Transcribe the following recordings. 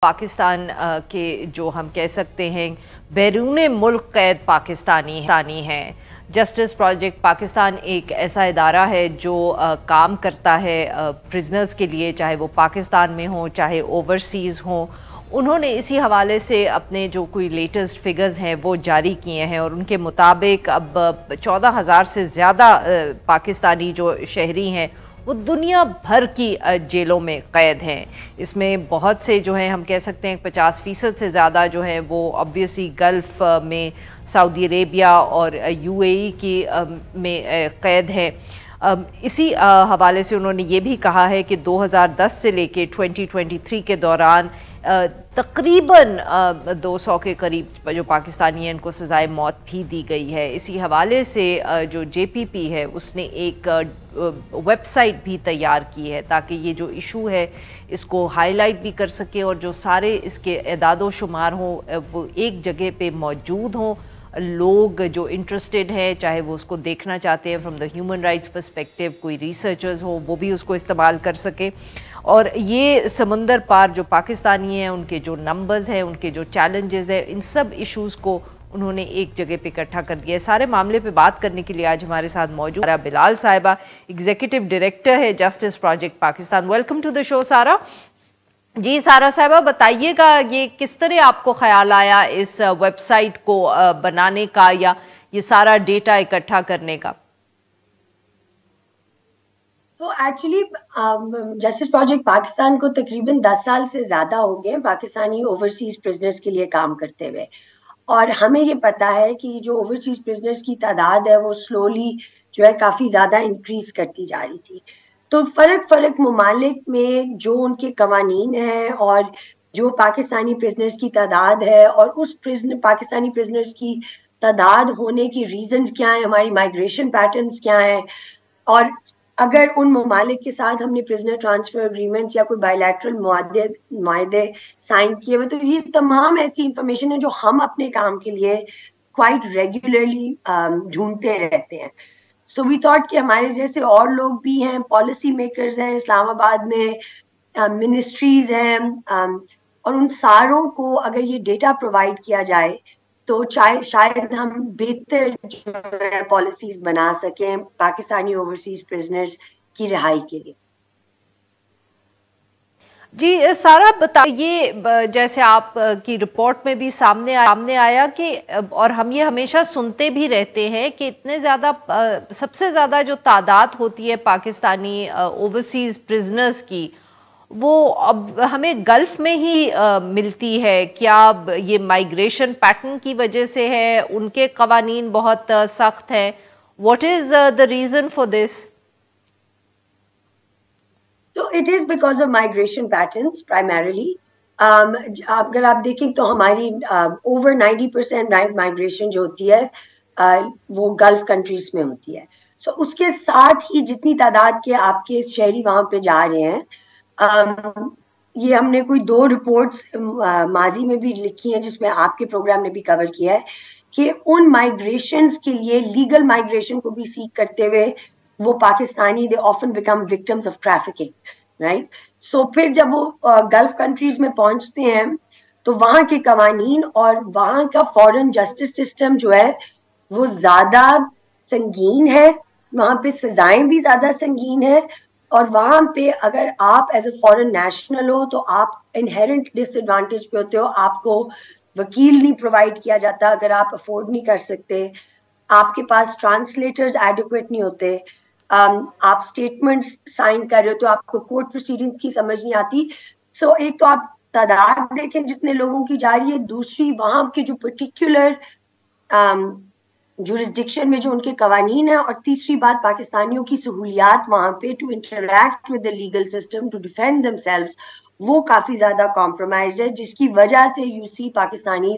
पाकिस्तान के जो हम कह सकते हैं बैरून मुल्क कैद पाकिस्तानी हैं। जस्टिस प्रोजेक्ट पाकिस्तान एक ऐसा इदारा है जो काम करता है प्रिजनर्स के लिए, चाहे वो पाकिस्तान में हो चाहे ओवरसीज़ हों। उन्होंने इसी हवाले से अपने जो कोई लेटेस्ट फिगर्स हैं वो जारी किए हैं और उनके मुताबिक अब 14,000 से ज़्यादा पाकिस्तानी जो शहरी हैं वो दुनिया भर की जेलों में कैद हैं। इसमें बहुत से जो हैं हम कह सकते हैं 50% से ज़्यादा जो हैं वो ऑब्वियसली गल्फ़ में सऊदी अरेबिया और यूएई की में कैद हैं। इसी हवाले से उन्होंने ये भी कहा है कि 2010 से लेके 2023 के दौरान तकरीबन 200 के करीब जो पाकिस्तानी हैं इनको सज़ाए मौत भी दी गई है। इसी हवाले से जो JPP है उसने एक वेबसाइट भी तैयार की है ताकि ये जो इशू है इसको हाईलाइट भी कर सके और जो सारे इसके एदादो शुमार हों वो एक जगह पे मौजूद हों। लोग जो इंटरेस्टेड हैं चाहे वो उसको देखना चाहते हैं from the human rights perspective, कोई रिसर्चर्स हो वो भी उसको इस्तेमाल कर सके। और ये समंदर पार जो पाकिस्तानी हैं उनके जो नंबर्स हैं, उनके जो चैलेंजेस हैं, इन सब इश्यूज़ को उन्होंने एक जगह पे इकट्ठा कर दिया है। सारे मामले पे बात करने के लिए आज हमारे साथ मौजूद सारा बिलाल साहिबा, एग्जीक्यूटिव डायरेक्टर है justice project Pakistan. Welcome to the show Sara. जी सारा साहिबा, बताइएगा ये किस तरह आपको ख्याल आया इस वेबसाइट को बनाने का या ये सारा डेटा इकट्ठा करने का? तो एक्चुअली जस्टिस प्रोजेक्ट पाकिस्तान को तकरीबन 10 साल से ज़्यादा हो गए पाकिस्तानी ओवरसीज़ प्रिजनर्स के लिए काम करते हुए, और हमें ये पता है कि जो ओवरसीज़ प्रिजनर्स की तादाद है वो स्लोली जो है काफ़ी ज़्यादा इंक्रीज करती जा रही थी। तो फ़र्क ममालिक में जो उनके कवानीन हैं और जो पाकिस्तानी प्रिजनर्स की तादाद है और उस पाकिस्तानी प्रिजनर्स की तादाद होने की रीजंस क्या हैं, हमारी माइग्रेशन पैटर्न्स क्या हैं, और अगर उन ममालिक के साथ हमने प्रिजनर ट्रांसफर एग्रीमेंट्स या कोई बायलैटरल मुआहदे साइन किए हुए, तो ये तमाम ऐसी इंफॉर्मेशन है जो हम अपने काम के लिए क्वाइट रेगुलरली ढूंढते रहते हैं। सो वी थॉट कि हमारे जैसे और लोग भी हैं, पॉलिसी मेकर्स हैं इस्लामाबाद में, मिनिस्ट्रीज हैं, और उन सारों को अगर ये डेटा प्रोवाइड किया जाए तो शायद हम बेहतर जो है पॉलिसीज बना सकें पाकिस्तानी ओवरसीज प्रिजनर्स की रिहाई के लिए। जी सारा बताइए, जैसे आप की रिपोर्ट में भी सामने आया कि और हम ये हमेशा सुनते भी रहते हैं कि इतने ज़्यादा सबसे ज़्यादा जो तादाद होती है पाकिस्तानी ओवरसीज़ प्रिजनर्स की वो अब हमें गल्फ़ में ही मिलती है। क्या ये माइग्रेशन पैटर्न की वजह से है, उनके कवानीन बहुत सख्त हैं? What is the reason for this? So it is because of migration patterns primarily. अगर आप देखें तो हमारी over 90% माइग्रेशन जो होती है वो गल्फ कंट्रीज में होती है। So उसके साथ ही जितनी तादाद के आपके शहरी वहां पे जा रहे हैं, ये हमने कोई 2 रिपोर्ट्स माजी में भी लिखी हैं जिसमें आपके प्रोग्राम ने भी कवर किया है कि उन माइग्रेशंस के लिए लीगल माइग्रेशन को भी सीख करते हुए वो Pakistani they often become victims of trafficking, right. So फिर जब वो गल्फ कंट्रीज में पहुंचते हैं तो वहां के कवानीन और वहां का फॉरेन जस्टिस सिस्टम जो है वो ज्यादा संगीन है, वहां पे सजाएं भी ज्यादा संगीन है, और वहां पे अगर आप एज ए फॉरेन नेशनल हो तो आप इनहेरेंट डिसएडवांटेज पे होते हो। आपको वकील नहीं प्रोवाइड किया जाता अगर आप अफोर्ड नहीं कर सकते, आपके पास ट्रांसलेटर्स एडिक्वेट नहीं होते, आप स्टेटमेंट्स साइन कर रहे हो तो आपको कोर्ट प्रोसीडिंग्स की समझ नहीं आती। सो एक तो आप तादाद देखें जितने लोगों की जा रही है, दूसरी वहां के जो पर्टिकुलर जुरिस्डिक्शन में जो उनके कवानीन है, और तीसरी बात पाकिस्तानियों की सहूलियात वहां पे to interact with the legal system to defend themselves वो काफी ज्यादा कॉम्प्रोमाइज्ड है, जिसकी वजह से यू सी पाकिस्तानी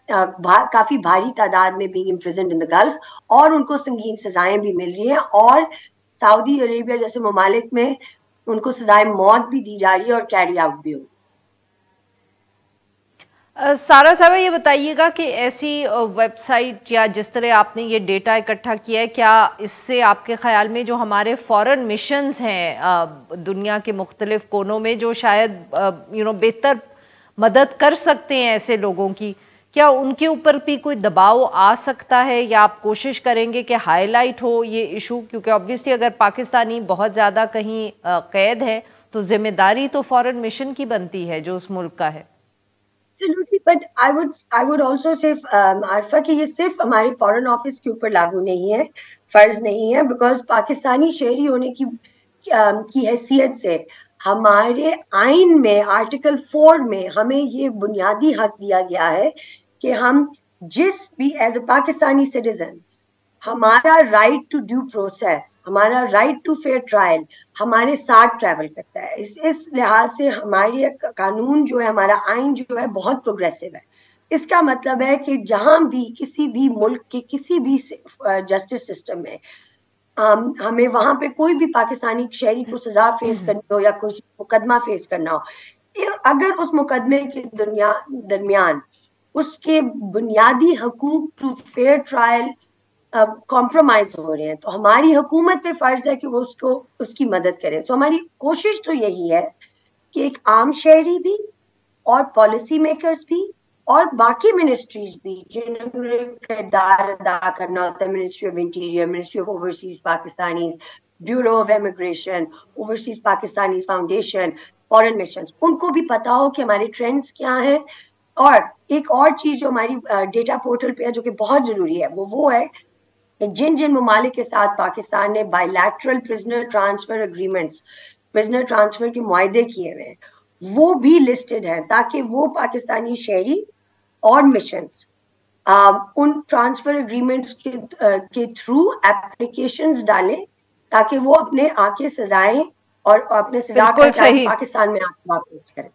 काफी भारी तादाद में being imprisoned in the gulf, और उनको संगीन सजाएं भी मिल रही हैं, और सऊदी अरेबिया जैसे ममालिक में उनको सजाएं मौत भी दी जा रही है और कैरी आउट भी हो। सारा साहब ये बताइएगा कि ऐसी वेबसाइट या जिस तरह आपने ये डेटा इकट्ठा किया है, क्या इससे आपके ख्याल में जो हमारे फॉरेन मिशंस हैं दुनिया के मुख्तलिफ कोनों में जो शायद बेहतर مدد کر سکتے ہیں ایسے لوگوں کی، کیا ان کے اوپر بھی کوئی دباؤ آ سکتا ہے یا آپ کوشش کریں گے کہ ہائی لائٹ ہو یہ ایشو؟ کیونکہ obviously اگر پاکستانی بہت زیادہ کہیں قید ہے تو ذمہ داری تو فورن مشن کی بنتی ہے جو اس ملک کا ہے. Absolutely, but I would also say Arifa کہ یہ صرف ہمارے فورن آفس کے اوپر لاگو نہیں ہے, فرض نہیں ہے, بیکاز پاکستانی شہری ہونے کی حیثیت سے ہمارے آئین میں آرٹیکل 4 میں ہمیں یہ بنیادی حق دیا گیا ہے کہ ہم جس بھی ایز اے پاکستانی سٹیزن ہمارا رائٹ ٹو ڈیو پروسیس, ہمارا رائٹ ٹو فیئر ٹرائل ہمارے ساتھ ٹریول کرتا ہے. اس لحاظ سے ہمارے قانون جو ہے, ہمارا آئین جو ہے بہت پروگریسو ہے. اس کا مطلب ہے کہ جہاں بھی کسی بھی ملک کے کسی بھی جسٹس سسٹم میں ہمیں وہاں پہ کوئی بھی پاکستانی شہری کو سزا فیس کرنی ہو یا کوئی مقدمہ فیس کرنا ہو, اگر اس مقدمے کے درمیان اس کے بنیادی حقوق ٹو فیئر ٹرائل کمپرومائز ہو رہے ہیں تو ہماری حکومت پہ فرض ہے کہ وہ اس کی مدد کرے. تو ہماری کوشش تو یہی ہے کہ ایک عام شہری بھی اور پالیسی میکرز بھی اور باقی منسٹریز بھی جنہوں نے کردار ادا کرنا ہوتا ہے, ministry of interior, ministry of overseas Pakistanis, bureau of immigration, overseas Pakistanis foundation, foreign missions, ان کو بھی پتا ہو کہ ہمارے ٹرینڈز کیا ہیں. اور ایک اور چیز جو ہماری ڈیٹا پورٹل پہ ہے جو کہ بہت ضروری ہے وہ ہے جن ممالک کے ساتھ پاکستان نے by lateral prisoner transfer agreements, prisoner transfer کے معاہدے کیے ہوئے ہیں, وہ بھی لسٹڈ ہیں تاکہ وہ پاکستانی شہری اور مشنز ان ٹرانسفر اگریمنٹس کے تھرو اپلیکیشنز ڈالیں تاکہ وہ اپنے آ کے سزائیں اور اپنے سزا کا پاکستان میں آ کے واپس کریں.